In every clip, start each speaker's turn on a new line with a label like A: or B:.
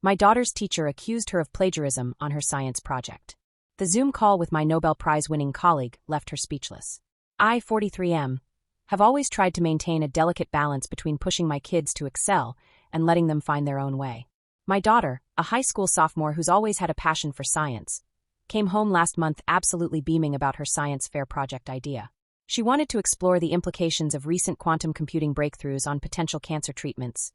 A: My daughter's teacher accused her of plagiarism on her science project. The Zoom call with my Nobel Prize-winning colleague left her speechless. I, 43M, have always tried to maintain a delicate balance between pushing my kids to excel and letting them find their own way. My daughter, a high school sophomore who's always had a passion for science, came home last month absolutely beaming about her science fair project idea. She wanted to explore the implications of recent quantum computing breakthroughs on potential cancer treatments.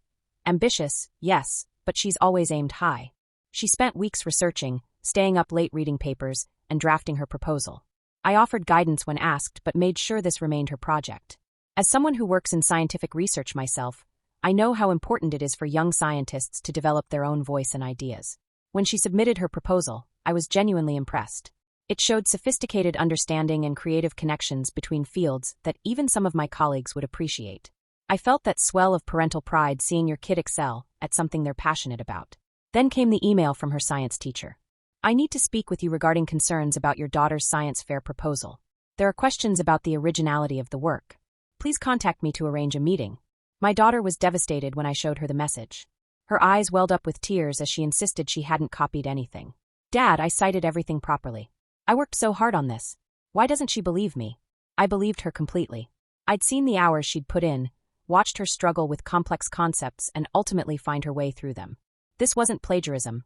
A: Ambitious, yes, but she's always aimed high. She spent weeks researching, staying up late reading papers, and drafting her proposal. I offered guidance when asked but made sure this remained her project. As someone who works in scientific research myself, I know how important it is for young scientists to develop their own voice and ideas. When she submitted her proposal, I was genuinely impressed. It showed sophisticated understanding and creative connections between fields that even some of my colleagues would appreciate. I felt that swell of parental pride seeing your kid excel at something they're passionate about. Then came the email from her science teacher. I need to speak with you regarding concerns about your daughter's science fair proposal. There are questions about the originality of the work. Please contact me to arrange a meeting. My daughter was devastated when I showed her the message. Her eyes welled up with tears as she insisted she hadn't copied anything. Dad, I cited everything properly. I worked so hard on this. Why doesn't she believe me? I believed her completely. I'd seen the hours she'd put in, watched her struggle with complex concepts and ultimately find her way through them. This wasn't plagiarism.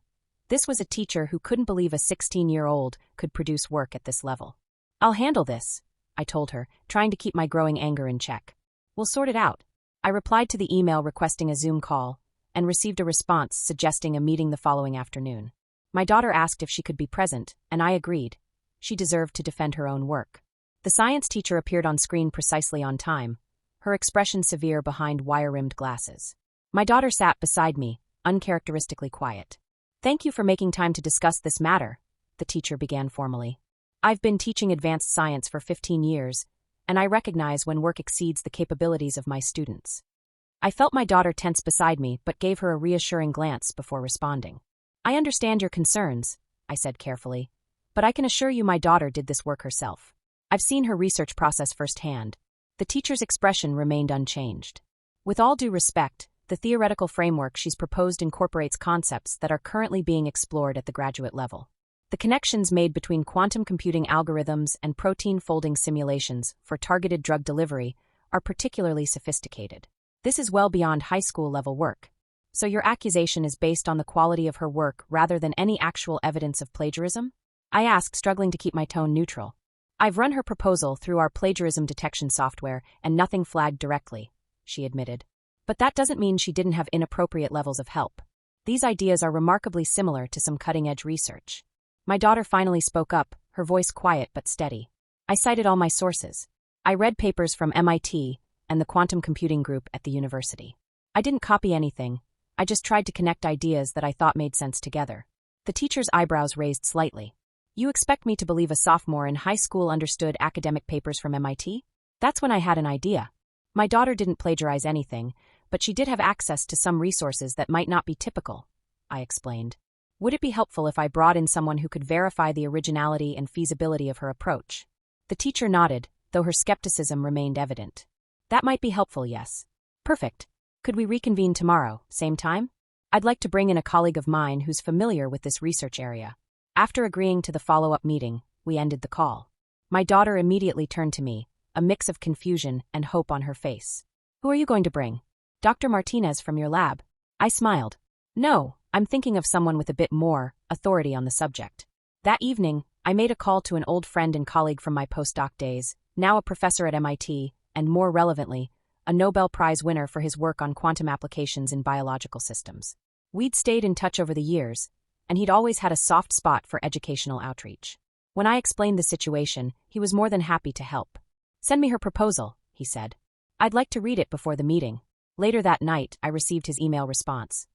A: This was a teacher who couldn't believe a 16-year-old could produce work at this level. I'll handle this, I told her, trying to keep my growing anger in check. We'll sort it out. I replied to the email requesting a Zoom call and received a response suggesting a meeting the following afternoon. My daughter asked if she could be present, and I agreed. She deserved to defend her own work. The science teacher appeared on screen precisely on time, her expression severe behind wire-rimmed glasses. My daughter sat beside me, uncharacteristically quiet. Thank you for making time to discuss this matter, the teacher began formally. I've been teaching advanced science for 15 years, and I recognize when work exceeds the capabilities of my students. I felt my daughter tense beside me but gave her a reassuring glance before responding. I understand your concerns, I said carefully, but I can assure you my daughter did this work herself. I've seen her research process firsthand. The teacher's expression remained unchanged. With all due respect, the theoretical framework she's proposed incorporates concepts that are currently being explored at the graduate level. The connections made between quantum computing algorithms and protein folding simulations for targeted drug delivery are particularly sophisticated. This is well beyond high school level work. So your accusation is based on the quality of her work rather than any actual evidence of plagiarism? I asked, struggling to keep my tone neutral. I've run her proposal through our plagiarism detection software and nothing flagged directly, she admitted. But that doesn't mean she didn't have inappropriate levels of help. These ideas are remarkably similar to some cutting-edge research. My daughter finally spoke up, her voice quiet but steady. I cited all my sources. I read papers from MIT and the quantum computing group at the university. I didn't copy anything. I just tried to connect ideas that I thought made sense together. The teacher's eyebrows raised slightly. You expect me to believe a sophomore in high school understood academic papers from MIT? That's when I had an idea. My daughter didn't plagiarize anything, but she did have access to some resources that might not be typical, I explained. Would it be helpful if I brought in someone who could verify the originality and feasibility of her approach? The teacher nodded, though her skepticism remained evident. That might be helpful, yes. Perfect. Could we reconvene tomorrow, same time? I'd like to bring in a colleague of mine who's familiar with this research area. After agreeing to the follow-up meeting, we ended the call. My daughter immediately turned to me, a mix of confusion and hope on her face. Who are you going to bring? Dr. Martinez from your lab? I smiled. No, I'm thinking of someone with a bit more authority on the subject. That evening, I made a call to an old friend and colleague from my postdoc days, now a professor at MIT, and more relevantly, a Nobel Prize winner for his work on quantum applications in biological systems. We'd stayed in touch over the years, and he'd always had a soft spot for educational outreach. When I explained the situation, he was more than happy to help. Send me her proposal, he said. I'd like to read it before the meeting. Later that night, I received his email response.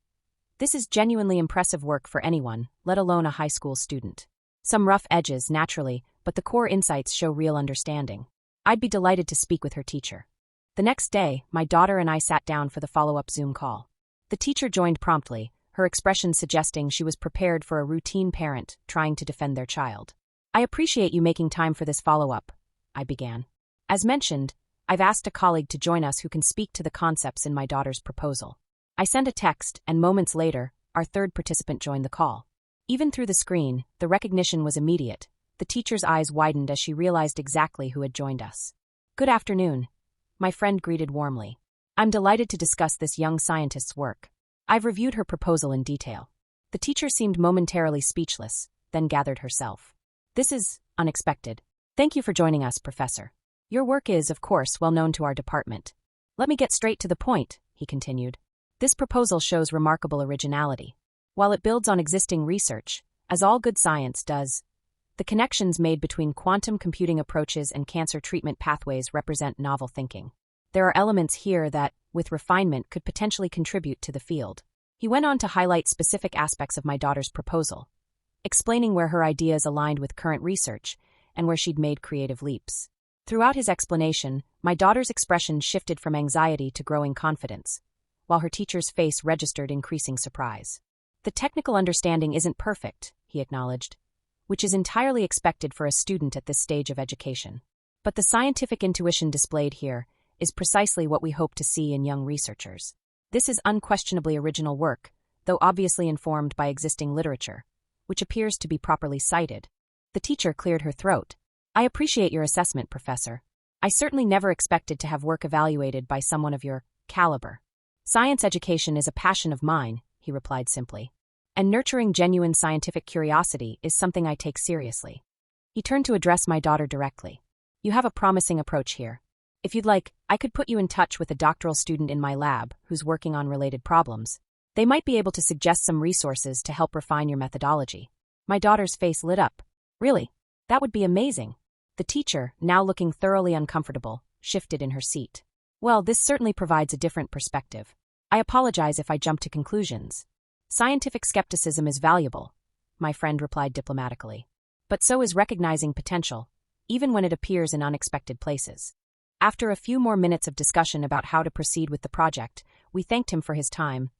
A: This is genuinely impressive work for anyone, let alone a high school student. Some rough edges, naturally, but the core insights show real understanding. I'd be delighted to speak with her teacher. The next day, my daughter and I sat down for the follow-up Zoom call. The teacher joined promptly, her expression suggesting she was prepared for a routine parent trying to defend their child. I appreciate you making time for this follow-up, I began. As mentioned, I've asked a colleague to join us who can speak to the concepts in my daughter's proposal. I sent a text, and moments later, our third participant joined the call. Even through the screen, the recognition was immediate. The teacher's eyes widened as she realized exactly who had joined us. "Good afternoon," my friend greeted warmly. "I'm delighted to discuss this young scientist's work. I've reviewed her proposal in detail." The teacher seemed momentarily speechless, then gathered herself. "This is unexpected. Thank you for joining us, Professor. Your work is, of course, well known to our department. Let me get straight to the point," he continued. "This proposal shows remarkable originality. While it builds on existing research, as all good science does, the connections made between quantum computing approaches and cancer treatment pathways represent novel thinking. There are elements here that, with refinement, could potentially contribute to the field." He went on to highlight specific aspects of my daughter's proposal, explaining where her ideas aligned with current research and where she'd made creative leaps. Throughout his explanation, my daughter's expression shifted from anxiety to growing confidence, while her teacher's face registered increasing surprise. "The technical understanding isn't perfect," he acknowledged, "which is entirely expected for a student at this stage of education. But the scientific intuition displayed here is precisely what we hope to see in young researchers. This is unquestionably original work, though obviously informed by existing literature, which appears to be properly cited." The teacher cleared her throat. "I appreciate your assessment, Professor. I certainly never expected to have work evaluated by someone of your caliber. Science education is a passion of mine," he replied simply. "And nurturing genuine scientific curiosity is something I take seriously." He turned to address my daughter directly. "You have a promising approach here. If you'd like, I could put you in touch with a doctoral student in my lab who's working on related problems. They might be able to suggest some resources to help refine your methodology." My daughter's face lit up. "Really? That would be amazing." The teacher, now looking thoroughly uncomfortable, shifted in her seat. "Well, this certainly provides a different perspective. I apologize if I jump to conclusions. Scientific skepticism is valuable," my friend replied diplomatically. "But so is recognizing potential, even when it appears in unexpected places." After a few more minutes of discussion about how to proceed with the project, we thanked him for his time,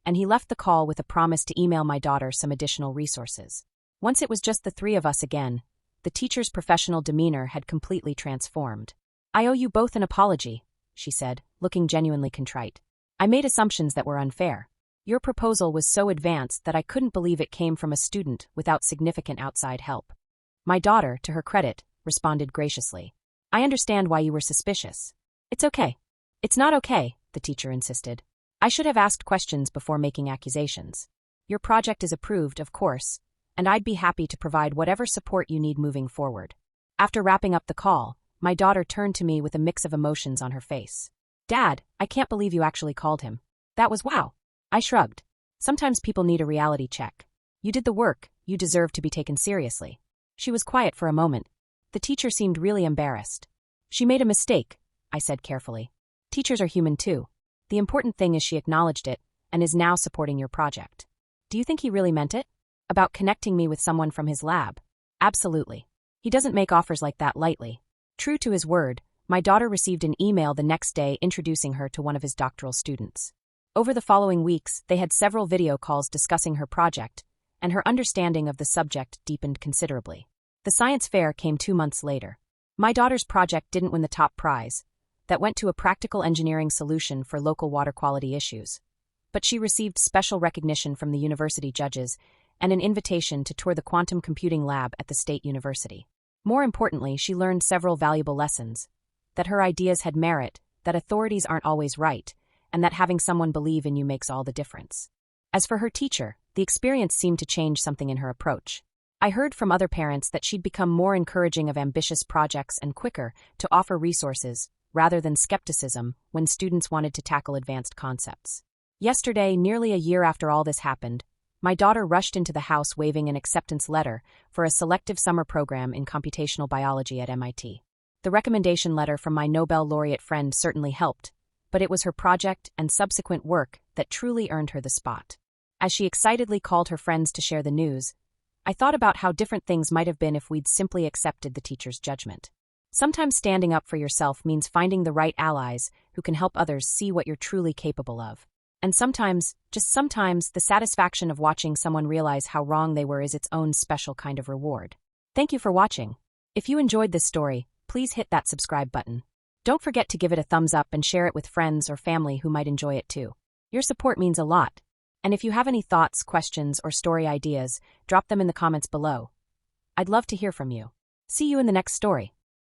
A: and he left the call with a promise to email my daughter some additional resources. Once it was just the three of us again, the teacher's professional demeanor had completely transformed. "I owe you both an apology," she said, looking genuinely contrite. "I made assumptions that were unfair. Your proposal was so advanced that I couldn't believe it came from a student without significant outside help." My daughter, to her credit, responded graciously. "I understand why you were suspicious. It's okay." "It's not okay," the teacher insisted. "I should have asked questions before making accusations. Your project is approved, of course, and I'd be happy to provide whatever support you need moving forward." After wrapping up the call, my daughter turned to me with a mix of emotions on her face. "Dad, I can't believe you actually called him. That was wow." I shrugged. "Sometimes people need a reality check. You did the work, you deserve to be taken seriously." She was quiet for a moment. The teacher seemed really embarrassed. "She made a mistake," I said carefully. "Teachers are human too. The important thing is she acknowledged it and is now supporting your project." "Do you think he really meant it? About connecting me with someone from his lab?" "Absolutely. He doesn't make offers like that lightly." True to his word, my daughter received an email the next day introducing her to one of his doctoral students. Over the following weeks, they had several video calls discussing her project, and her understanding of the subject deepened considerably. The science fair came 2 months later. My daughter's project didn't win the top prize. That went to a practical engineering solution for local water quality issues. But she received special recognition from the university judges and an invitation to tour the quantum computing lab at the state university. More importantly, she learned several valuable lessons. That her ideas had merit, that authorities aren't always right, and that having someone believe in you makes all the difference. As for her teacher, the experience seemed to change something in her approach. I heard from other parents that she'd become more encouraging of ambitious projects and quicker to offer resources, rather than skepticism, when students wanted to tackle advanced concepts. Yesterday, nearly a year after all this happened, my daughter rushed into the house waving an acceptance letter for a selective summer program in computational biology at MIT. The recommendation letter from my Nobel laureate friend certainly helped, but it was her project and subsequent work that truly earned her the spot. As she excitedly called her friends to share the news, I thought about how different things might have been if we'd simply accepted the teacher's judgment. Sometimes standing up for yourself means finding the right allies who can help others see what you're truly capable of. And sometimes, just sometimes, the satisfaction of watching someone realize how wrong they were is its own special kind of reward. Thank you for watching. If you enjoyed this story, please hit that subscribe button. Don't forget to give it a thumbs up and share it with friends or family who might enjoy it too. Your support means a lot. And if you have any thoughts, questions, or story ideas, drop them in the comments below. I'd love to hear from you. See you in the next story.